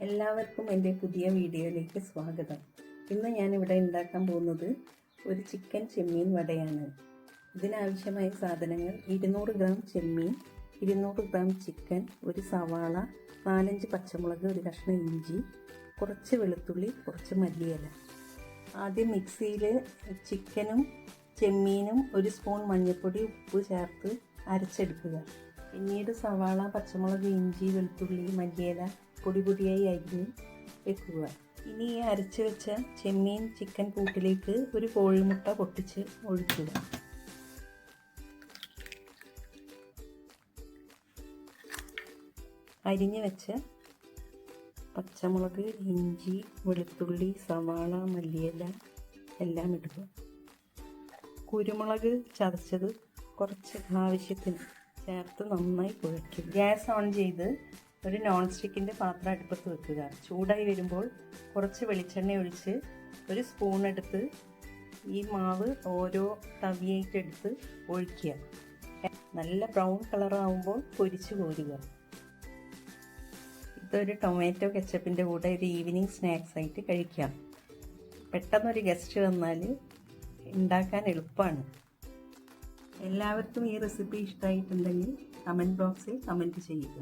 എല്ലാവർക്കും എൻ്റെ പുതിയ വീഡിയോയിലേക്ക് സ്വാഗതം. ഇന്ന് ഞാനിവിടെ ഉണ്ടാക്കാൻ പോകുന്നത് ഒരു ചിക്കൻ ചെമ്മീൻ വടയാണ്. ഇതിനാവശ്യമായ സാധനങ്ങൾ 200 ഗ്രാം ചെമ്മീൻ, 200 ഗ്രാം ചിക്കൻ, ഒരു സവാള, 4-5 പച്ചമുളക്, ഒരു കഷ്ണം ഇഞ്ചി, കുറച്ച് വെളുത്തുള്ളി, കുറച്ച് മല്ലിയില. ആദ്യം മിക്സിയിൽ ചിക്കനും ചെമ്മീനും 1 സ്പൂൺ മഞ്ഞൾപ്പൊടി, ഉപ്പ് ചേർത്ത് അരച്ചെടുക്കുക. പിന്നീട് സവാള, പച്ചമുളക്, ഇഞ്ചി, വെളുത്തുള്ളി, മല്ലിയില പൊടിയായി അരിഞ്ഞ് വെക്കുക. ഇനി ഈ അരച്ച് വെച്ച ചെമ്മീൻ ചിക്കൻ കൂട്ടിലേക്ക് ഒരു കോഴിമുട്ട പൊട്ടിച്ച് ഒഴിക്കുക. അരിഞ്ഞ് വെച്ച പച്ചമുളക്, ഇഞ്ചി, വെളുത്തുള്ളി, സവാള, മല്ലിയില എല്ലാം ഇടുക. കുരുമുളക് ചതച്ചത് കുറച്ച് ആവശ്യത്തിന് ചേർത്ത് നന്നായി കുഴയ്ക്കുക. ഗ്യാസ് ഓൺ ചെയ്ത് ഒരു നോൺ സ്റ്റിക്കിൻ്റെ പാത്രം അടുപ്പത്ത് വെക്കുക. ചൂടായി വരുമ്പോൾ കുറച്ച് വെളിച്ചെണ്ണ ഒഴിച്ച് ഒരു സ്പൂൺ എടുത്ത് ഈ മാവ് ഓരോ തവിയായിട്ടെടുത്ത് ഒഴിക്കുക. നല്ല ബ്രൗൺ കളറാകുമ്പോൾ പൊരിച്ച് കോരുക. ഇതൊരു ടൊമാറ്റോ കെച്ചപ്പിൻ്റെ കൂടെ ഒരു ഈവനിങ് സ്നാക്സ് ആയിട്ട് കഴിക്കാം. പെട്ടെന്നൊരു ഗസ്റ്റ് വന്നാൽ ഉണ്ടാക്കാൻ എളുപ്പമാണ്. എല്ലാവർക്കും ഈ റെസിപ്പി ഇഷ്ടമായിട്ടുണ്ടെങ്കിൽ കമൻറ്റ് ബോക്സിൽ കമൻറ്റ് ചെയ്യുക.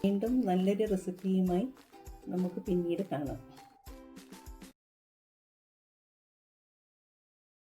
വീണ്ടും നല്ലൊരു റെസിപ്പിയുമായി നമുക്ക് പിന്നീട് കാണാം.